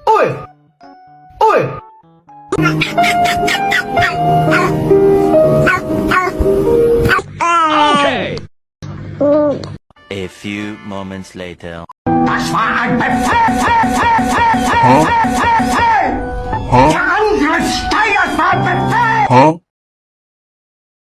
Ôi! Ôi! Okay. A few moments later. Das war ein Befehl! Der Angriff steigert war Befehl!